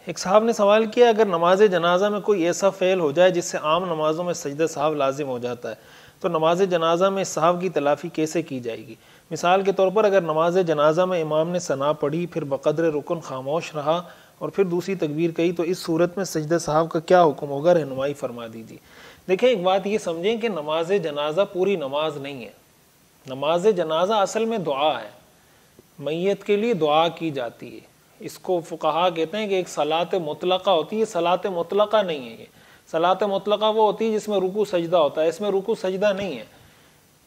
ایک صاحب نے سوال کیا اگر نماز جنازہ میں کوئی ایسا فعل ہو جائے جس سے عام نمازوں میں سجدہ سہو لازم ہو جاتا ہے تو نماز جنازہ میں اس سہو کی تلافی کیسے کی جائے گی؟ مثال کے طور پر اگر نماز جنازہ میں امام نے ثنا پڑھی، پھر بقدر رکن خاموش رہا اور پھر دوسری تکبیر کہی تو اس صورت میں سجدہ سہو کا کیا حکم ہوگا؟ رہنمائی فرما دیجیے۔ دیکھیں ایک بات یہ سمجھیں کہ نماز جنازہ پوری نماز نہیں ہے۔ نماز جنازہ اصل میں دعا ہے، میت کے لیے دعا کی جاتی ہے۔ اس کو فقہا کہتے ہیں کہ ایک صلاۃ مطلقہ ہوتی ہے، صلاۃ مطلقہ نہیں ہے۔ یہ صلاۃ مطلقہ وہ ہوتی ہے جس میں رکوع سجدہ ہوتا ہے، اس میں رکوع سجدہ نہیں ہے،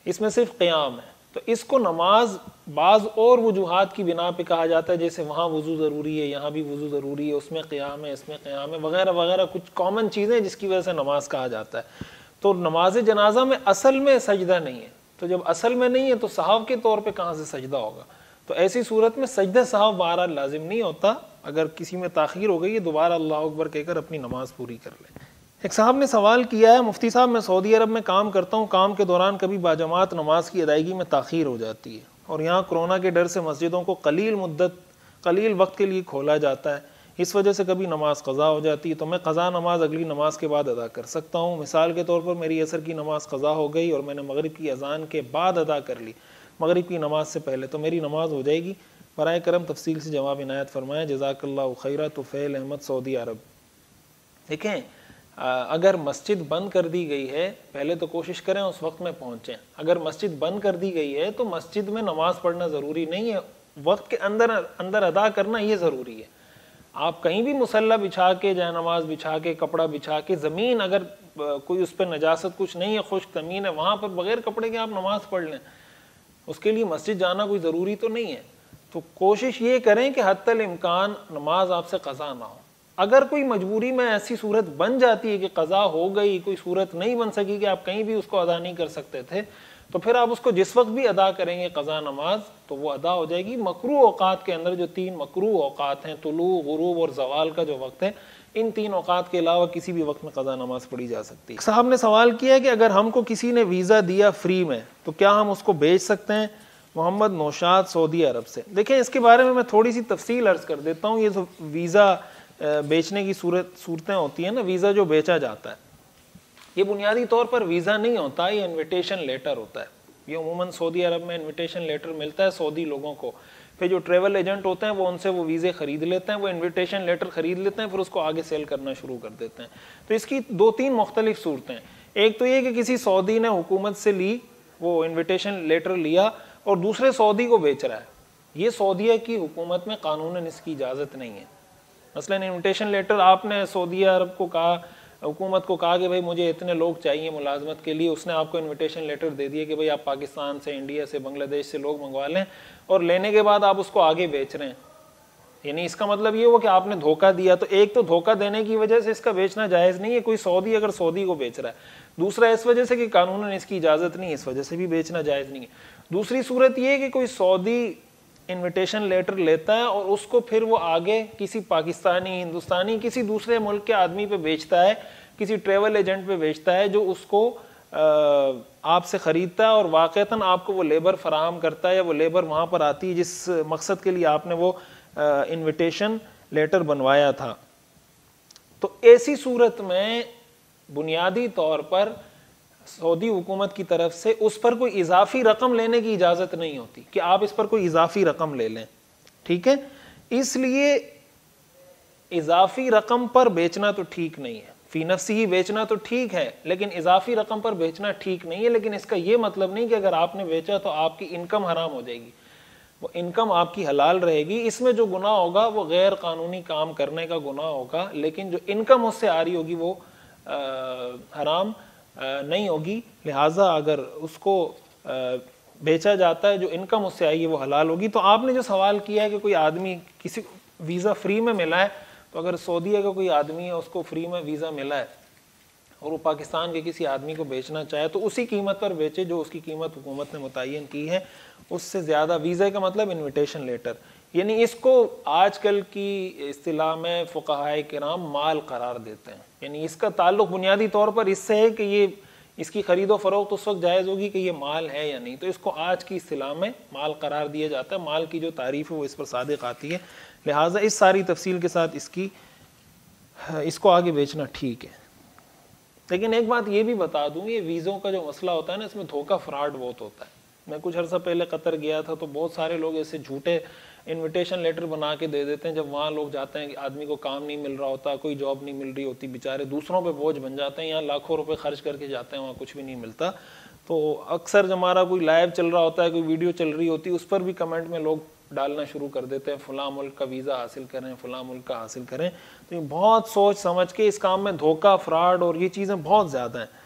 اس میں صرف قیام ہے۔ تو اس کو نماز بعض اور وجوہات کی بنا پہ کہا جاتا ہے، جیسے وہاں وضو ضروری ہے، یہاں بھی وضو ضروری ہے، اس میں قیام ہے، اس میں قیام ہے، وغیرہ وغیرہ، کچھ کامن چیزیں جس کی وجہ سے نماز کہا جاتا ہے۔ تو نماز جنازہ میں اصل میں سجدہ نہیں ہے، تو جب اصل میں نہیں ہے تو سہو کے طور پہ کہاں سے سجدہ ہوگا؟ تو ایسی صورت میں سجدہ سہو بہرحال لازم نہیں ہوتا، اگر کسی میں تاخیر ہو گئی ہے دوبارہ اللہ اکبر کہہ کر اپنی نماز پوری کر لے۔ ایک صاحب نے سوال کیا ہے مفتی صاحب میں سعودی عرب میں کام کرتا ہوں، کام کے دوران کبھی باجماعت نماز کی ادائیگی میں تاخیر ہو جاتی ہے اور یہاں کورونا کے ڈر سے مسجدوں کو قلیل وقت کے لیے کھولا جاتا ہے، اس وجہ سے کبھی نماز قضا ہو جاتی ہے، تو میں قضا نماز اگلی نماز کے بعد ادا کر سکتا ہوں؟ مثال کے طور پر میری عصر کی نماز قضا ہو گئی اور میں نے مغرب کی اذان کے بعد ادا کر لی، مغرب کی نماز سے پہلے، تو میری نماز ہو جائے گی؟ برائے کرم تفصیل سے جواب عنایت فرمائیں، جزاک اللہ خیرہ۔ طفیل احمد، سعودی عرب۔ دیکھیں اگر مسجد بند کر دی گئی ہے پہلے تو کوشش کریں اس وقت میں پہنچیں۔ اگر مسجد بند کر دی گئی ہے تو مسجد میں نماز پڑھنا ضروری نہیں ہے، وقت کے اندر ادا کرنا یہ ضروری ہے۔ آپ کہیں بھی مصلی بچھا کے، جائے نماز بچھا کے، کپڑا بچھا کے، زمین اگر کوئی اس پہ نجاست کچھ نہیں ہے، خشک زمین ہے، وہاں پر بغیر کپڑے کے آپ نماز پڑھ لیں، اس کے لیے مسجد جانا کوئی ضروری تو نہیں ہے۔ تو کوشش یہ کریں کہ حتی الامکان نماز آپ سے قضا نہ ہو۔ اگر کوئی مجبوری میں ایسی صورت بن جاتی ہے کہ قضا ہو گئی، کوئی صورت نہیں بن سکی کہ آپ کہیں بھی اس کو ادا نہیں کر سکتے تھے، تو پھر آپ اس کو جس وقت بھی ادا کریں گے قضا نماز تو وہ ادا ہو جائے گی۔ مکروہ اوقات کے اندر جو 3 مکروہ اوقات ہیں، طلوع، غروب اور زوال کا جو وقت ہے، ان 3 اوقات کے علاوہ کسی بھی وقت میں قضا نماز پڑھی جا سکتی ہے۔ صاحب نے سوال کیا کہ اگر ہم کو کسی نے ویزا دیا فری میں تو کیا ہم اس کو بیچ سکتے ہیں؟ محمد نوشاد، سعودی عرب سے۔ دیکھیں اس کے بارے میں تھوڑی سی تفصیل عرض کر دیتا ہوں۔ یہ جو ویزا بیچنے کی صورتیں ہوتی ہیں نا، ویزا جو بیچا جاتا ہے یہ بنیادی طور پر ویزا نہیں ہوتا، یہ انویٹیشن لیٹر ہوتا ہے۔ یہ عموماً سعودی عرب میں انویٹیشن لیٹر ملتا ہے سعودی لوگوں کو، پھر جو ٹریول ایجنٹ ہوتے ہیں وہ ان سے وہ ویزے خرید لیتے ہیں، وہ انویٹیشن لیٹر خرید لیتے ہیں، پھر اس کو آگے سیل کرنا شروع کر دیتے ہیں۔ تو اس کی 2-3 مختلف صورتیں، ایک تو یہ کہ کسی سعودی نے حکومت سے لی، وہ انویٹیشن لیٹر لیا اور دوسرے سعودی کو بیچ رہا ہے، یہ سعودیہ کی حکومت میں قانوناً اس کی اجازت نہیں ہے۔ مثلا انویٹیشن لیٹر آپ نے سعودی عرب کو کہا، حکومت کو کہا کہ بھائی مجھے اتنے لوگ چاہیے ملازمت کے لیے، اس نے آپ کو انویٹیشن لیٹر دے دیا کہ بھائی آپ پاکستان سے، انڈیا سے، بنگلہ دیش سے لوگ منگوا لیں، اور لینے کے بعد آپ اس کو آگے بیچ رہے ہیں، یعنی اس کا مطلب یہ ہوا کہ آپ نے دھوکہ دیا۔ تو ایک تو دھوکہ دینے کی وجہ سے اس کا بیچنا جائز نہیں ہے، کوئی سعودی اگر سعودی کو بیچ رہا ہے، دوسرا اس وجہ سے کہ قانوناً اس کی اجازت نہیں ہے، اس وجہ سے بھی بیچنا جائز نہیں ہے۔ دوسری صورت یہ ہے کہ کوئی سعودی انویٹیشن لیٹر لیتا ہے اور اس کو پھر وہ آگے کسی پاکستانی، ہندوستانی، کسی دوسرے ملک کے آدمی پہ بیچتا ہے، کسی ٹریول ایجنٹ پہ بیچتا ہے جو اس کو آپ سے خریدتا ہے اور واقعتاً آپ کو وہ لیبر فراہم کرتا ہے، یا وہ لیبر وہاں پر آتی ہے جس مقصد کے لیے آپ نے وہ انویٹیشن لیٹر بنوایا تھا۔ تو ایسی صورت میں بنیادی طور پر سعودی حکومت کی طرف سے اس پر کوئی اضافی رقم لینے کی اجازت نہیں ہوتی کہ آپ اس پر کوئی اضافی رقم لے لیں، ٹھیک ہے؟ اس لیے اضافی رقم پر بیچنا تو ٹھیک نہیں ہے، فی نفسی ہی بیچنا تو ٹھیک ہے لیکن اضافی رقم پر بیچنا ٹھیک نہیں ہے۔ لیکن اس کا یہ مطلب نہیں کہ اگر آپ نے بیچا تو آپ کی انکم حرام ہو جائے گی، وہ انکم آپ کی حلال رہے گی۔ اس میں جو گناہ ہوگا وہ غیر قانونی کام کرنے کا گناہ ہوگا، لیکن جو انکم اس سے آ رہی ہوگی وہ حرام نہیں ہوگی۔ لہٰذا اگر اس کو بیچا جاتا ہے جو انکم اس سے آئی ہے وہ حلال ہوگی۔ تو آپ نے جو سوال کیا ہے کہ کوئی آدمی کسی ویزا فری میں ملا ہے، تو اگر سعودیہ کا کوئی آدمی ہے اس کو فری میں ویزا ملا ہے اور وہ پاکستان کے کسی آدمی کو بیچنا چاہے تو اسی قیمت پر بیچے جو اس کی قیمت حکومت نے متعین کی ہے، اس سے زیادہ۔ ویزا کا مطلب انویٹیشن لیٹر، یعنی اس کو آج کل کی اصطلاح میں فقہائے کرام مال قرار دیتے ہیں، یعنی اس کا تعلق بنیادی طور پر اس سے ہے کہ یہ اس کی خرید و فروخت اس وقت جائز ہوگی کہ یہ مال ہے یا نہیں، تو اس کو آج کی اصطلاح میں مال قرار دیا جاتا ہے۔ مال کی جو تعریف ہے وہ اس پر صادق آتی ہے، لہٰذا اس ساری تفصیل کے ساتھ اس کی اس کو آگے بیچنا ٹھیک ہے. لیکن ایک بات یہ بھی بتا دوں, یہ ویزوں کا جو مسئلہ ہوتا ہے نا, اس میں دھوکہ فراڈ بہت ہوتا ہے. میں کچھ عرصہ پہلے قطر گیا تھا تو بہت سارے لوگ ایسے جھوٹے انویٹیشن لیٹر بنا کے دے دیتے ہیں. جب وہاں لوگ جاتے ہیں کہ آدمی کو کام نہیں مل رہا ہوتا, کوئی جاب نہیں مل رہی ہوتی, بیچارے دوسروں پہ بوجھ بن جاتے ہیں. یہاں لاکھوں روپے خرچ کر کے جاتے ہیں, وہاں کچھ بھی نہیں ملتا. تو اکثر جب ہمارا کوئی لائیو چل رہا ہوتا ہے, کوئی ویڈیو چل رہی ہوتی ہے, اس پر بھی کمنٹ میں لوگ ڈالنا شروع کر دیتے ہیں فلاں ملک کا ویزا حاصل کریں, فلاں ملک کا حاصل کریں. تو یہ بہت سوچ سمجھ کے اس کام میں دھوکہ فراڈ اور یہ چیزیں بہت زیادہ ہیں.